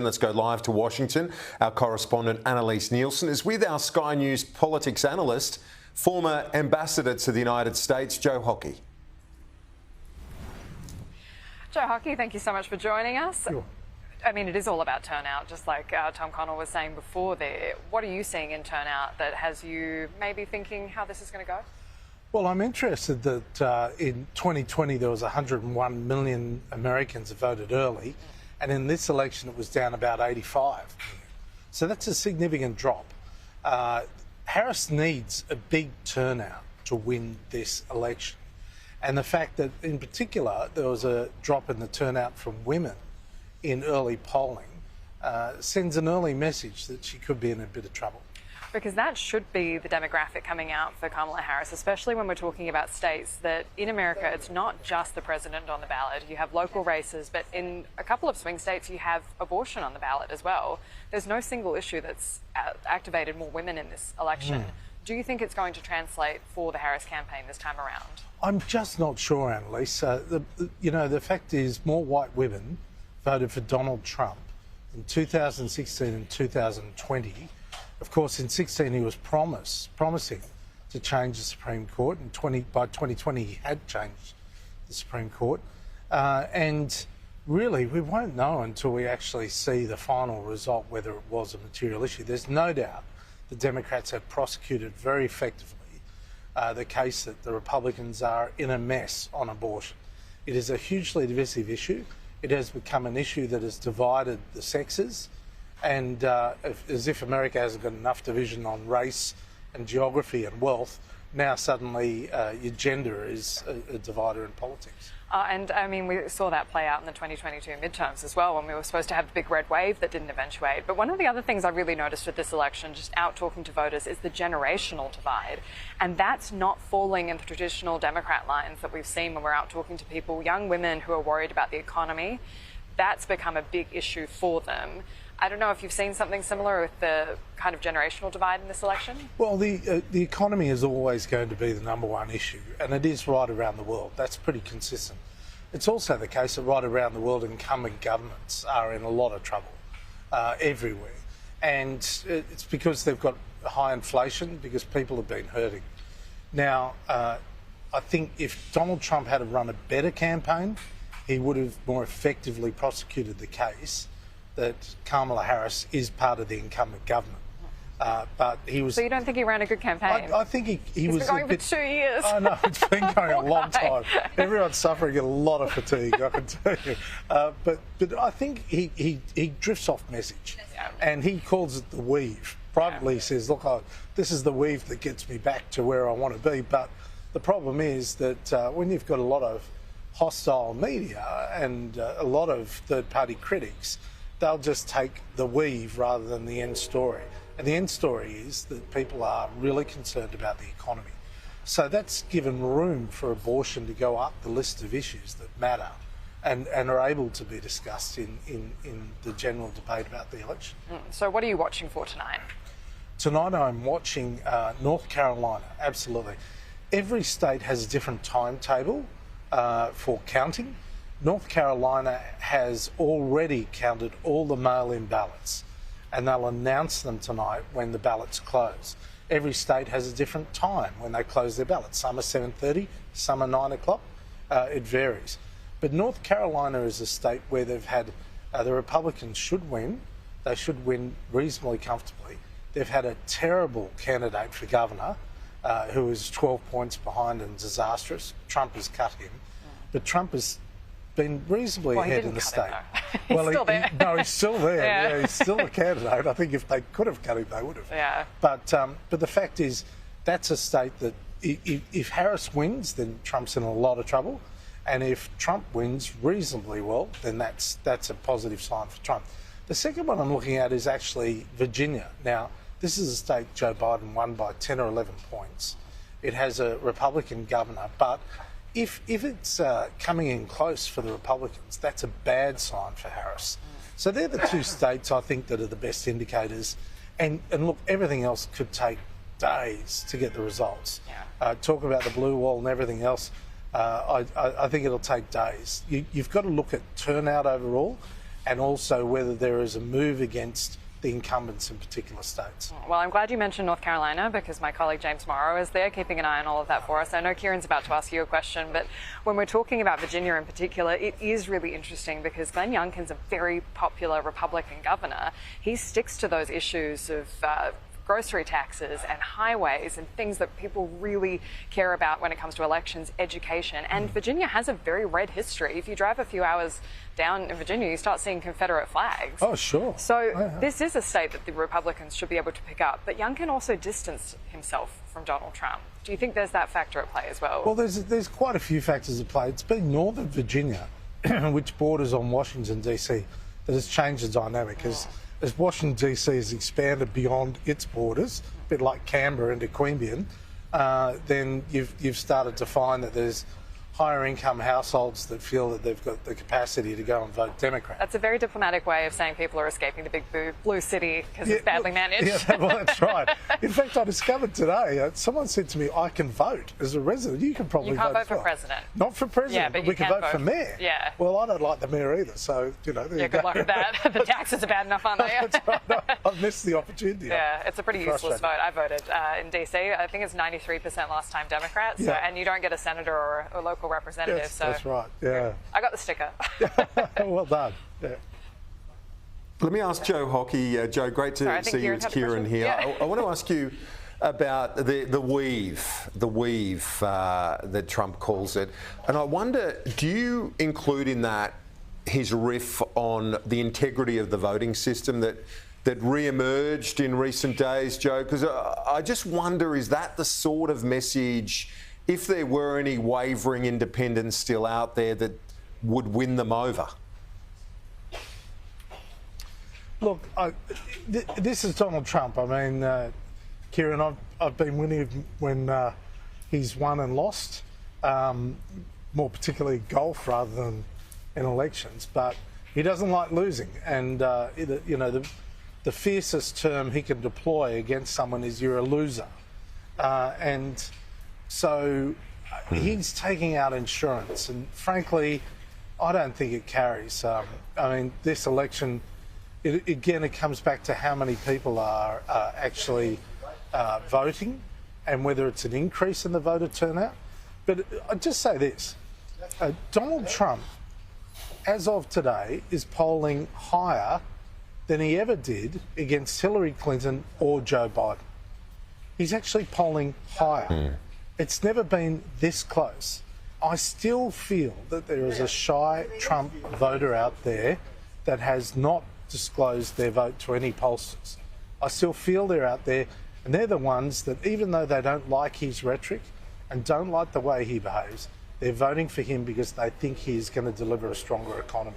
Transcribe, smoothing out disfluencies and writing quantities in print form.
Let's go live to Washington. Our correspondent Analyst is with our Sky News politics analyst, former ambassador to the United States, Joe Hockey. Joe Hockey, thank you so much for joining us. Sure. I mean, it is all about turnout, just like Tom Connell was saying before there. What are you seeing in turnout that has you maybe thinking how this is going to go? Well, I'm interested that in 2020 there was 101 million Americans that voted early, and in this election it was down about 85 million. So that's a significant drop. Harris needs a big turnout to win this election. And the fact that, in particular, there was a drop in the turnout from women in early polling sends an early message that she could be in a bit of trouble. Because that should be the demographic coming out for Kamala Harris, especially when we're talking about states that in America, it's not just the president on the ballot. You have local races, but in a couple of swing states, you have abortion on the ballot as well. There's no single issue that's activated more women in this election. Do you think it's going to translate for the Harris campaign this time around? I'm just not sure, Annalise. The fact is more white women voted for Donald Trump in 2016 and 2020. Of course, in 2016 he was promising to change the Supreme Court, and by 2020 he had changed the Supreme Court. And really, we won't know until we actually see the final result whether it was a material issue. There's no doubt the Democrats have prosecuted very effectively the case that the Republicans are in a mess on abortion. It is a hugely divisive issue. It has become an issue that has divided the sexes. And as if America hasn't got enough division on race and geography and wealth, now suddenly your gender is a divider in politics. And I mean, we saw that play out in the 2022 midterms as well, when we were supposed to have the big red wave that didn't eventuate. But one of the other things I really noticed with this election, just out talking to voters, is the generational divide. And that's not falling in the traditional Democrat lines that we've seen when we're out talking to people, young women who are worried about the economy. That's become a big issue for them. I don't know if you've seen something similar with the kind of generational divide in this election? Well, the economy is always going to be the number one issue, and it is right around the world. That's pretty consistent. It's also the case that right around the world, incumbent governments are in a lot of trouble everywhere. And it's because they've got high inflation, because people have been hurting. Now, I think if Donald Trump had run a better campaign, he would have more effectively prosecuted the case that Kamala Harris is part of the incumbent government. But he was. So you don't think he ran a good campaign? I think he was. It's been going a bit, for 2 years. I know, it's been going a long time. Everyone's suffering a lot of fatigue, I can tell you. But I think he drifts off message, and he calls it the weave. Privately, he says, "Look, this is the weave that gets me back to where I want to be." But the problem is that when you've got a lot of hostile media and a lot of third-party critics, they'll just take the weave rather than the end story. And the end story is that people are really concerned about the economy. So that's given room for abortion to go up the list of issues that matter and are able to be discussed in the general debate about the election. So what are you watching for tonight? Tonight I'm watching North Carolina, absolutely. Every state has a different timetable for counting. North Carolina has already counted all the mail-in ballots, and they'll announce them tonight when the ballots close. Every state has a different time when they close their ballots. Some are 7:30, some are 9 o'clock. It varies. But North Carolina is a state where they've had, the Republicans should win. They should win reasonably comfortably. They've had a terrible candidate for governor who is 12 points behind and disastrous. Trump has cut him. But Trump has been reasonably ahead in the state. He's still there. He's still there. Yeah, he's still a candidate. I think if they could have cut him, they would have. Yeah. But the fact is, that's a state that if Harris wins, then Trump's in a lot of trouble, and if Trump wins reasonably well, then that's a positive sign for Trump. The second one I'm looking at is actually Virginia. Now, this is a state Joe Biden won by 10 or 11 points. It has a Republican governor, but if it's coming in close for the Republicans, that's a bad sign for Harris. So they're the two states, I think, that are the best indicators. And look, everything else could take days to get the results. Talk about the blue wall and everything else. I think it'll take days. You've got to look at turnout overall. and also whether there is a move against the incumbents in particular states. Well, I'm glad you mentioned North Carolina because my colleague James Morrow is there keeping an eye on all of that for us. I know Kieran's about to ask you a question, but when we're talking about Virginia in particular, it is really interesting because Glenn Youngkin's a very popular Republican governor. He sticks to those issues of grocery taxes and highways and things that people really care about when it comes to elections, education. And Virginia has a very red history. If you drive a few hours down in Virginia, you start seeing Confederate flags. Oh, sure. So this is a state that the Republicans should be able to pick up. But Youngkin also distanced himself from Donald Trump. Do you think there's that factor at play as well? Well, there's quite a few factors at play. It's been Northern Virginia, which borders on Washington, D.C., that has changed the dynamic. As Washington, D.C. has expanded beyond its borders, a bit like Canberra into Queanbeyan, then you've started to find that there's higher income households that feel that they've got the capacity to go and vote Democrat. That's a very diplomatic way of saying people are escaping the big blue city because it's badly managed. Yeah, well, that's right. In fact, I discovered today, someone said to me, I can vote as a resident. You can probably vote. You can't vote for president. Not for president, yeah, but we can vote for mayor. Yeah. Well, I don't like the mayor either, so, you know, there you good go. luck with that. The taxes are bad enough, aren't they? That's right. No, I've missed the opportunity. Yeah, it's a pretty useless vote. I voted in DC. I think it's 93% last time Democrat, so, and you don't get a senator or a local representative. Yes, so that's right, yeah. I got the sticker. Well done. Yeah. Let me ask Joe Hockey. Joe, great to see you. It's Kieran here. Yeah. I want to ask you about the weave that Trump calls it. And I wonder, do you include in that his riff on the integrity of the voting system that re-emerged in recent days, Joe? Because I just wonder, is that the sort of message, if there were any wavering independents still out there, that would win them over? Look, this is Donald Trump. I mean, Kieran, I've been winning when he's won and lost, more particularly golf rather than in elections. But he doesn't like losing, and you know, the fiercest term he can deploy against someone is "you're a loser," and so he's taking out insurance, and frankly, I don't think it carries. I mean, this election, it comes back to how many people are actually voting and whether it's an increase in the voter turnout. But I'd just say this, Donald Trump, as of today, is polling higher than he ever did against Hillary Clinton or Joe Biden. He's actually polling higher. It's never been this close. I still feel that there is a shy Trump voter out there that has not disclosed their vote to any pollsters. I still feel they're out there, and they're the ones that, even though they don't like his rhetoric and don't like the way he behaves, they're voting for him because they think he's going to deliver a stronger economy.